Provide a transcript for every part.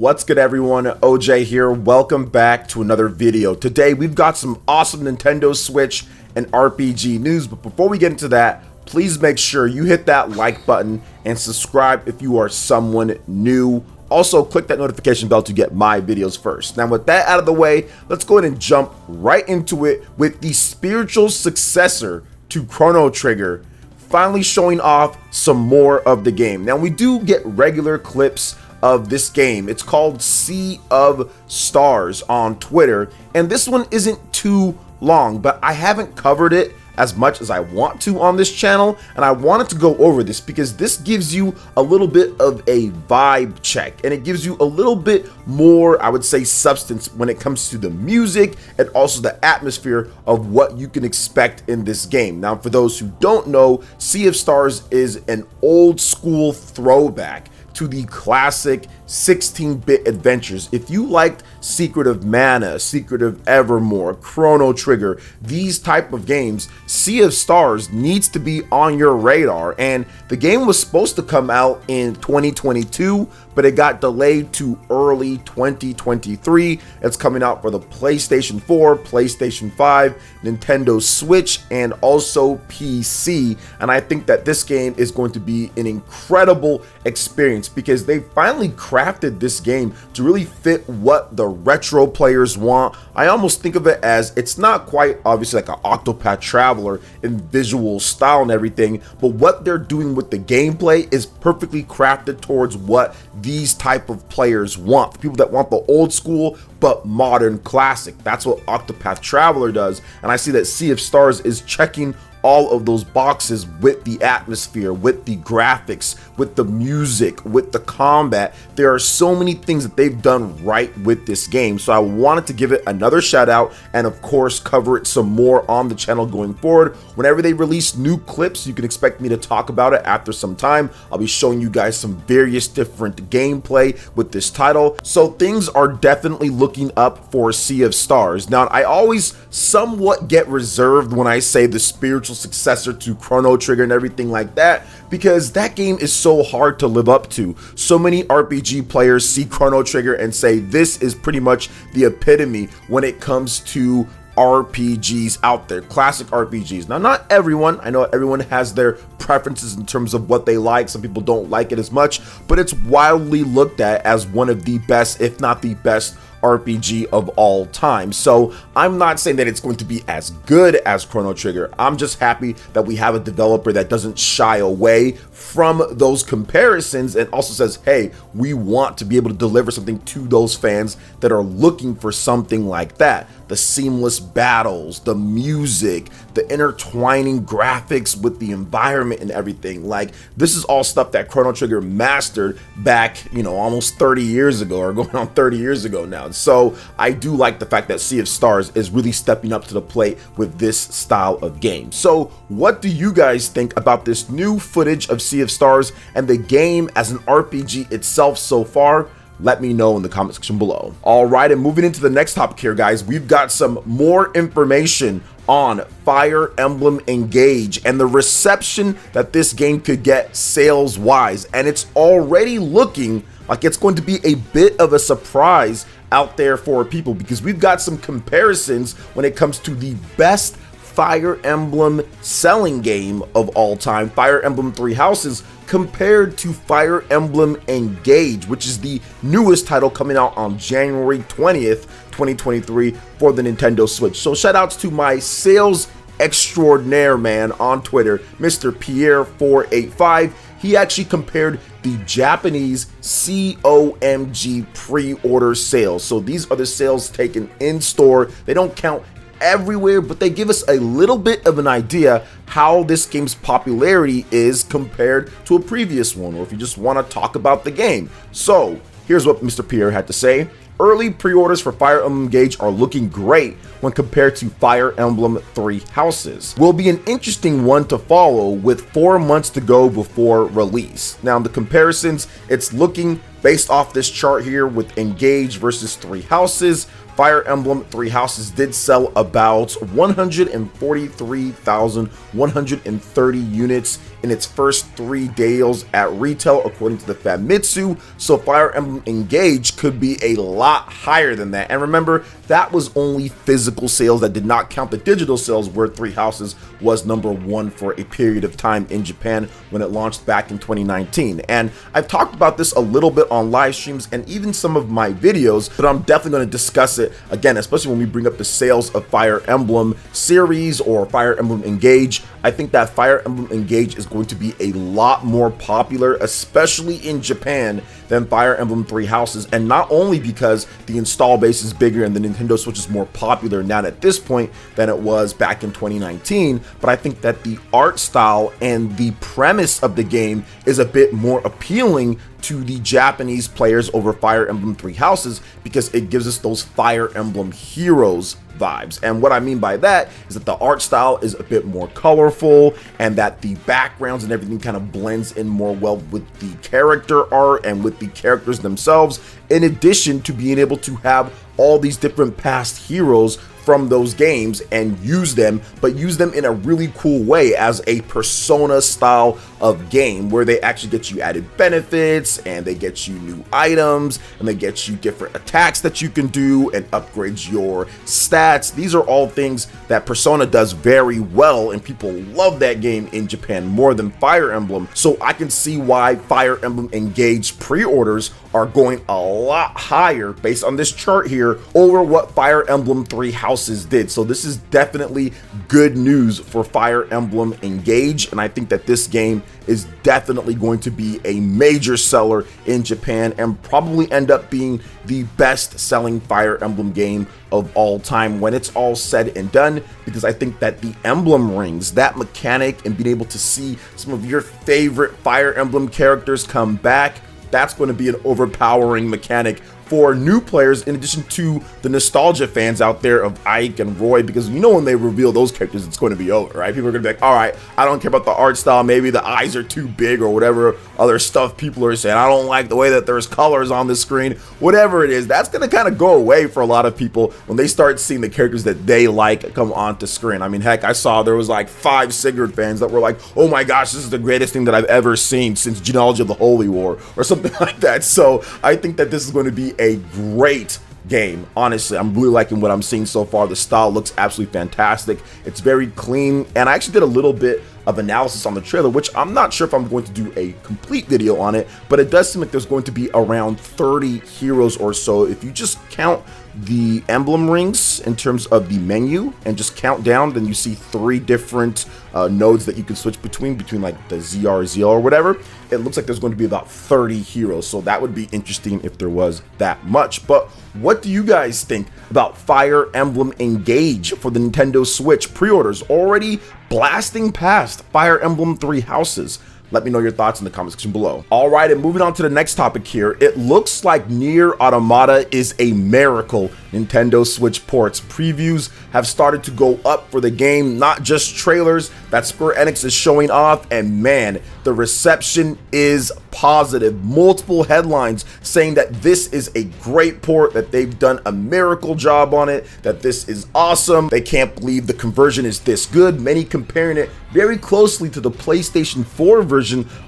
What's good everyone, OJ here, welcome back to another video. Today we've got some awesome Nintendo Switch and RPG news, but before we get into that, please make sure you hit that like button and subscribe if you are someone new. Also, click that notification bell to get my videos first. Now with that out of the way, let's go ahead and jump right into it with the spiritual successor to Chrono Trigger finally showing off some more of the game. Now we do get regular clips of this game. It's called Sea of Stars on Twitter, and this one isn't too long, but I haven't covered it as much as I want to on this channel, and I wanted to go over this because this gives you a little bit of a vibe check, and it gives you a little bit more, I would say, substance when it comes to the music and also the atmosphere of what you can expect in this game. Now, for those who don't know, Sea of Stars is an old school throwback to the classic 16-bit adventures. If you liked Secret of Mana, Secret of Evermore, Chrono Trigger, these type of games, Sea of Stars needs to be on your radar. And the game was supposed to come out in 2022, but it got delayed to early 2023. It's coming out for the PlayStation 4, PlayStation 5, Nintendo Switch, and also PC. And I think that this game is going to be an incredible experience because they finally crafted this game to really fit what the retro players want. I almost think of it as, it's not quite obviously like an Octopath Traveler in visual style and everything, but what they're doing with the gameplay is perfectly crafted towards what these type of players want. People that want the old school but modern classic. That's what Octopath Traveler does, and I see that Sea of Stars is checking all of those boxes with the atmosphere, with the graphics, with the music, with the combat. There are so many things that they've done right with this game, so I wanted to give it another shout out and of course cover it some more on the channel going forward. Whenever they release new clips, you can expect me to talk about it after some time. I'll be showing you guys some various different gameplay with this title, so things are definitely looking up for Sea of Stars. Now, I always somewhat get reserved when I say the spiritual successor to Chrono Trigger and everything like that, because that game is so hard to live up to. So many RPG players see Chrono Trigger and say this is pretty much the epitome when it comes to RPGs out there, classic RPGs. Now, not everyone, I know everyone has their preferences in terms of what they like. Some people don't like it as much, but it's widely looked at as one of the best, if not the best, RPG of all time. So I'm not saying that it's going to be as good as Chrono Trigger. I'm just happy that we have a developer that doesn't shy away from those comparisons and also says, hey, we want to be able to deliver something to those fans that are looking for something like that. The seamless battles, the music, the intertwining graphics with the environment and everything. Like, this is all stuff that Chrono Trigger mastered back, you know, almost 30 years ago, or going on 30 years ago now. So I do like the fact that Sea of Stars is really stepping up to the plate with this style of game. So what do you guys think about this new footage of Sea of Stars and the game as an RPG itself so far? Let me know in the comment section below. All right, and moving into the next topic here, guys, we've got some more information on Fire Emblem Engage and the reception that this game could get sales wise, and it's already looking like it's going to be a bit of a surprise out there for people, because we've got some comparisons when it comes to the best Fire Emblem selling game of all time, Fire Emblem Three Houses, compared to Fire Emblem Engage, which is the newest title coming out on January 20th, 2023 for the Nintendo Switch. So shout outs to my sales extraordinaire man on Twitter, Mr. Pierre485. He actually compared the Japanese COMG pre-order sales. So these are the sales taken in store. They don't count everywhere, but they give us a little bit of an idea how this game's popularity is compared to a previous one, or if you just want to talk about the game. So here's what Mr. Pierre had to say. Early pre-orders for Fire Emblem Engage are looking great when compared to Fire Emblem Three Houses. Will be an interesting one to follow with 4 months to go before release. Now, the comparisons, it's looking based off this chart here with Engage versus Three Houses. Fire Emblem Three Houses did sell about 143,130 units in its first 3 days at retail, according to the Famitsu. So Fire Emblem Engage could be a lot higher than that. And remember, that was only physical sales. That did not count the digital sales, where Three Houses was #1 for a period of time in Japan when it launched back in 2019. And I've talked about this a little bit on live streams and even some of my videos, but I'm definitely going to discuss it again, especially when we bring up the sales of Fire Emblem series or Fire Emblem Engage. I think that Fire Emblem Engage is going to be a lot more popular, especially in Japan, than Fire Emblem Three Houses. And not only because the install base is bigger and the Nintendo Switch is more popular now at this point than it was back in 2019, but I think that the art style and the premise of the game is a bit more appealing to the Japanese players over Fire Emblem Three Houses, because it gives us those Fire Emblem heroes vibes. And what I mean by that is that the art style is a bit more colorful, and that the backgrounds and everything kind of blends in more well with the character art and with the characters themselves, in addition to being able to have all these different past heroes from those games and use them, but use them in a really cool way as a Persona style of game, where they actually get you added benefits and they get you new items and they get you different attacks that you can do and upgrades your stats. These are all things that Persona does very well, and people love that game in Japan more than Fire Emblem. So I can see why Fire Emblem Engage pre-orders are going a lot higher based on this chart here over what Fire Emblem Three Houses did. So this is definitely good news for Fire Emblem Engage, and I think that this game is definitely going to be a major seller in Japan and probably end up being the best selling Fire Emblem game of all time when it's all said and done, because I think that the emblem rings, that mechanic, and being able to see some of your favorite Fire Emblem characters come back, that's going to be an overpowering mechanic for new players, in addition to the nostalgia fans out there of Ike and Roy, because you know when they reveal those characters, it's going to be over, right? People are going to be like, all right, I don't care about the art style, maybe the eyes are too big or whatever other stuff people are saying. I don't like the way that there's colors on the screen, whatever it is. That's going to kind of go away for a lot of people when they start seeing the characters that they like come onto screen. I mean, heck, I saw there was like 5 Sigurd fans that were like, oh my gosh, this is the greatest thing that I've ever seen since Genealogy of the Holy War or something like that. So I think that this is going to be a great game. Honestly, I'm really liking what I'm seeing so far. The style looks absolutely fantastic. It's very clean, and I actually did a little bit of analysis on the trailer, which I'm not sure if I'm going to do a complete video on it, but it does seem like there's going to be around 30 heroes or so. If you just count the emblem rings in terms of the menu and just count down, then you see 3 different nodes that you can switch between like the ZR or whatever. It looks like there's going to be about 30 heroes, so that would be interesting if there was that much. But what do you guys think about Fire Emblem Engage for the Nintendo Switch? Pre-orders already blasting past Fire Emblem Three Houses. Let me know your thoughts in the comment section below. All right, and moving on to the next topic here. It looks like Nier Automata is a miracle Nintendo Switch ports. Previews have started to go up for the game, not just trailers that Square Enix is showing off, and man, the reception is positive. Multiple headlines saying that this is a great port, that they've done a miracle job on it, that this is awesome. They can't believe the conversion is this good. Many comparing it very closely to the PlayStation 4 version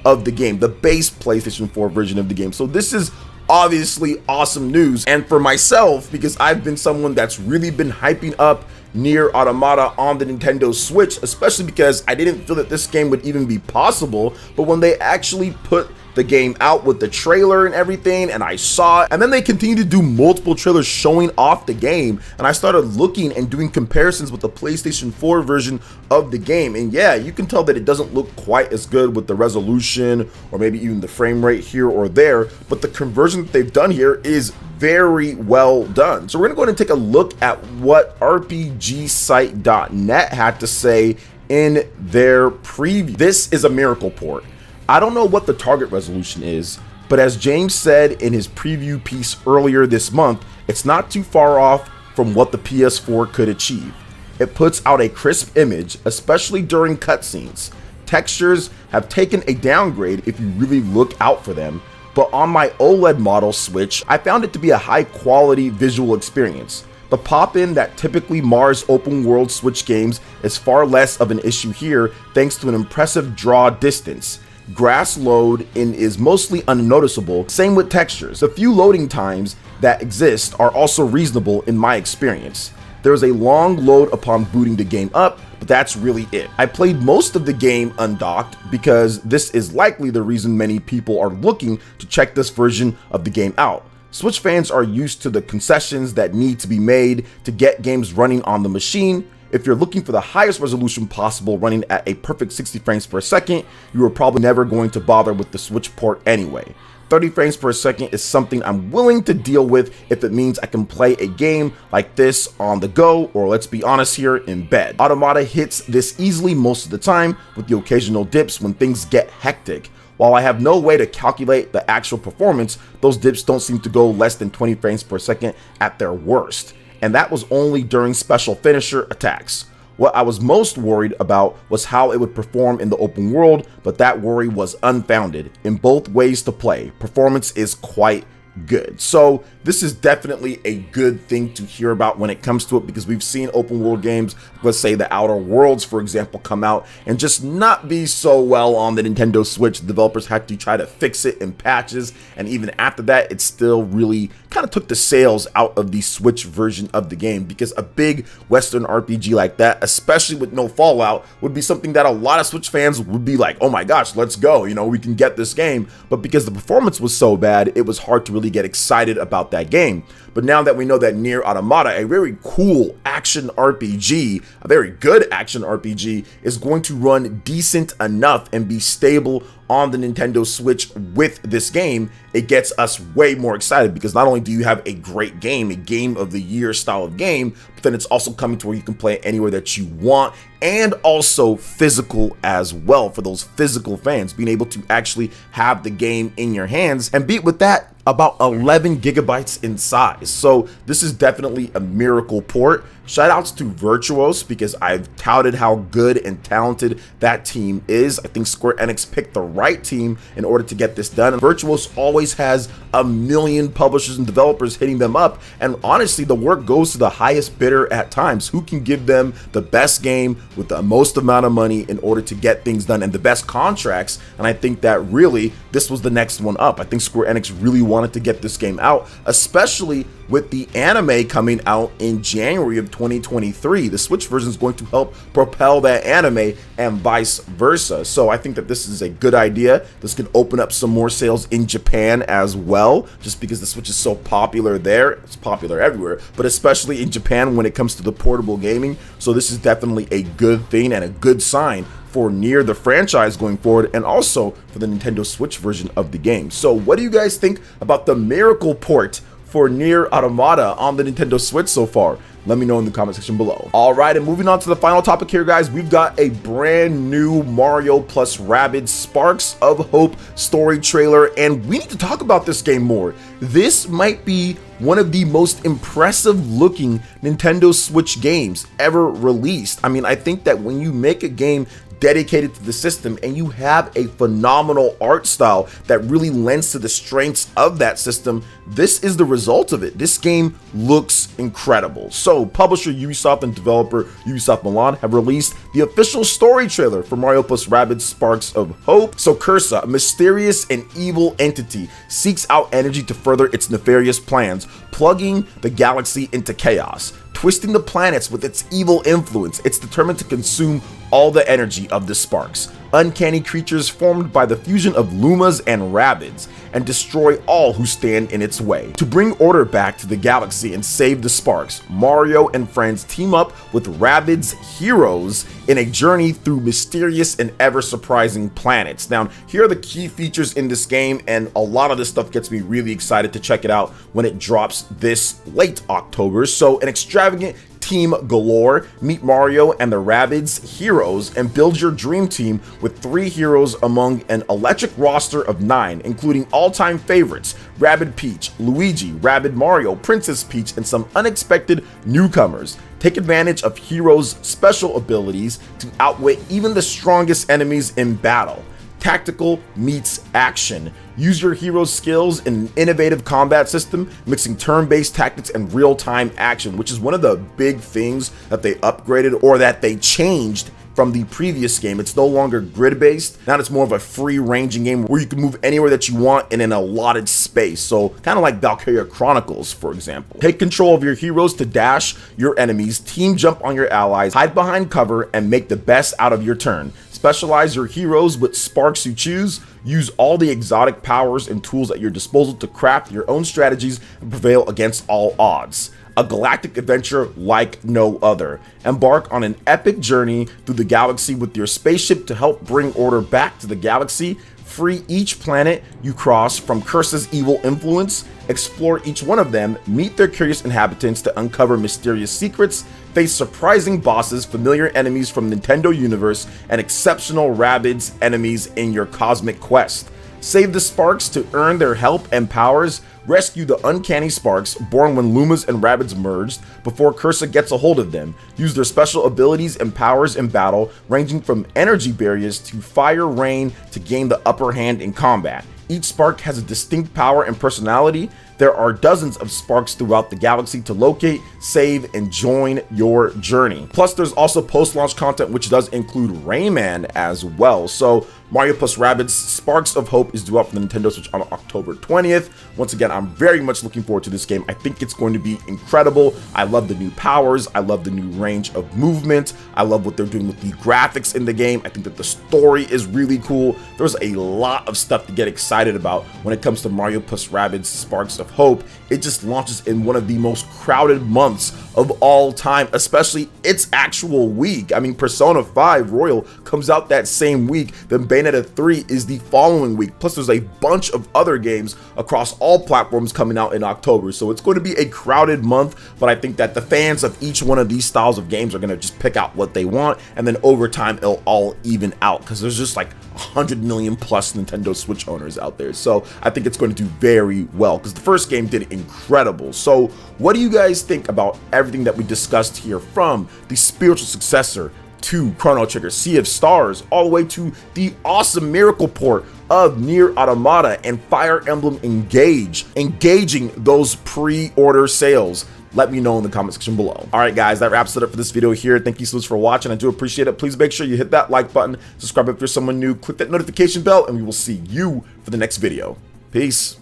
of the game, the base PlayStation 4 version of the game. So this is obviously awesome news. And for myself, because I've been someone that's really been hyping up Nier Automata on the Nintendo Switch, especially because I didn't feel that this game would even be possible, but when they actually put the game out with the trailer and everything, and I saw it, and then they continue to do multiple trailers showing off the game, and I started looking and doing comparisons with the PlayStation 4 version of the game, and yeah, you can tell that it doesn't look quite as good with the resolution or maybe even the frame rate here or there, but the conversion that they've done here is very well done. So we're gonna go ahead and take a look at what RPGsite.net had to say in their preview. This is a miracle port. I don't know what the target resolution is, but as James said in his preview piece earlier this month, it's not too far off from what the PS4 could achieve. It puts out a crisp image, especially during cutscenes. Textures have taken a downgrade if you really look out for them, but on my OLED model Switch, I found it to be a high quality visual experience. The pop-in that typically mars open world Switch games is far less of an issue here thanks to an impressive draw distance. Grass load in is mostly unnoticeable, same with textures. The few loading times that exist are also reasonable in my experience. There is a long load upon booting the game up, but that's really it. I played most of the game undocked because this is likely the reason many people are looking to check this version of the game out. Switch fans are used to the concessions that need to be made to get games running on the machine. If you're looking for the highest resolution possible running at a perfect 60 frames per second, you are probably never going to bother with the Switch port anyway. 30 frames per second is something I'm willing to deal with if it means I can play a game like this on the go, or let's be honest here, in bed. Automata hits this easily most of the time, with the occasional dips when things get hectic. While I have no way to calculate the actual performance, those dips don't seem to go less than 20 frames per second at their worst. And that was only during special finisher attacks. What I was most worried about was how it would perform in the open world, but that worry was unfounded. In both ways to play, performance is quite good. So this is definitely a good thing to hear about when it comes to it, because we've seen open world games, let's say the Outer Worlds for example, come out and just not be so well on the Nintendo Switch. The developers had to try to fix it in patches, and even after that it still really kind of took the sales out of the Switch version of the game, because a big Western RPG like that, especially with no Fallout, would be something that a lot of Switch fans would be like, oh my gosh, let's go, you know, we can get this game. But because the performance was so bad, it was hard to really get excited about that game. But now that we know that Nier Automata, a very cool action RPG, a very good action RPG, is going to run decent enough and be stable on the Nintendo Switch with this game, it gets us way more excited, because not only do you have a great game, a game of the year style of game, but then it's also coming to where you can play it anywhere that you want, and also physical as well for those physical fans, being able to actually have the game in your hands, and beat with that about 11 gigabytes in size. So this is definitely a miracle port. Shout outs to Virtuos, because I've touted how good and talented that team is. I think Square Enix picked the right team in order to get this done. And Virtuos always has a million publishers and developers hitting them up, and honestly the work goes to the highest bidder at times, who can give them the best game with the most amount of money in order to get things done, and the best contracts. And I think that really this was the next one up. I think Square Enix really wanted to get this game out, especially with the anime coming out in January of 2023. The Switch version is going to help propel that anime and vice versa. So I think that this is a good idea. This could open up some more sales in Japan as well, just because the Switch is so popular there. It's popular everywhere, but especially in Japan when it comes to the portable gaming. So this is definitely a good thing and a good sign for Nier the franchise going forward, and also for the Nintendo Switch version of the game. So what do you guys think about the miracle port for Nier Automata on the Nintendo Switch so far? Let me know in the comment section below. All right, and moving on to the final topic here, guys, we've got a brand new Mario plus Rabbids Sparks of Hope story trailer, and we need to talk about this game more. This might be one of the most impressive looking Nintendo Switch games ever released. I mean, I think that when you make a game dedicated to the system and you have a phenomenal art style that really lends to the strengths of that system, this is the result of it. This game looks incredible. So publisher Ubisoft and developer Ubisoft Milan have released the official story trailer for Mario plus Rabbids Sparks of Hope. So Cursa, a mysterious and evil entity, seeks out energy to further its nefarious plans, plugging the galaxy into chaos. Twisting the planets with its evil influence, it's determined to consume all the energy of the sparks, uncanny creatures formed by the fusion of Lumas and Rabbids, and destroy all who stand in its way. To bring order back to the galaxy and save the sparks, Mario and friends team up with Rabbids heroes in a journey through mysterious and ever-surprising planets. Now, here are the key features in this game, and a lot of this stuff gets me really excited to check it out when it drops this late October. So an extravagant team galore. Meet Mario and the Rabbids heroes and build your dream team with 3 heroes among an electric roster of 9, including all-time favorites Rabbid Peach, Luigi, Rabbid Mario, Princess Peach, and some unexpected newcomers. Take advantage of heroes' special abilities to outwit even the strongest enemies in battle. Tactical meets action. Use your hero's skills in an innovative combat system, mixing turn-based tactics and real-time action, which is one of the big things that they upgraded or that they changed from the previous game. It's no longer grid-based. Now it's more of a free-ranging game where you can move anywhere that you want in an allotted space. So kind of like Valkyria Chronicles, for example. Take control of your heroes to dash your enemies, team jump on your allies, hide behind cover, and make the best out of your turn. Specialize your heroes with sparks you choose. Use all the exotic powers and tools at your disposal to craft your own strategies and prevail against all odds. A galactic adventure like no other. Embark on an epic journey through the galaxy with your spaceship to help bring order back to the galaxy. Free each planet you cross from Curse's evil influence. Explore each one of them, meet their curious inhabitants to uncover mysterious secrets, face surprising bosses, familiar enemies from Nintendo Universe, and exceptional Rabbids enemies in your cosmic quest. Save the Sparks to earn their help and powers. Rescue the uncanny Sparks, born when Lumas and Rabbids merged, before Cursa gets a hold of them. Use their special abilities and powers in battle, ranging from energy barriers to fire rain to gain the upper hand in combat. Each Spark has a distinct power and personality. There are dozens of Sparks throughout the galaxy to locate, save, and join your journey. Plus, there's also post-launch content which does include Rayman as well. So Mario plus Rabbids Sparks of Hope is due out for the Nintendo Switch on October 20th. Once again, I'm very much looking forward to this game. I think it's going to be incredible. I love the new powers. I love the new range of movement. I love what they're doing with the graphics in the game. I think that the story is really cool. There's a lot of stuff to get excited about when it comes to Mario plus Rabbids Sparks of Hope. It just launches in one of the most crowded months of all time, especially its actual week. I mean, Persona 5 Royal comes out that same week, then Bayonetta 3 is the following week. Plus, there's a bunch of other games across all platforms coming out in October. So it's going to be a crowded month, but I think that the fans of each one of these styles of games are going to just pick out what they want, and then over time, it'll all even out because there's just like 100 million plus Nintendo Switch owners out there. So I think it's going to do very well because the first game did incredible. So what do you guys think about everything that we discussed here, from the spiritual successor to Chrono Trigger, Sea of Stars, all the way to the awesome miracle port of Nier Automata and Fire Emblem engaging those pre-order sales? Let me know in the comment section below. All right, guys, that wraps it up for this video here. Thank you so much for watching. I do appreciate it. Please make sure you hit that like button, subscribe if you're someone new, click that notification bell, and we will see you for the next video. Peace.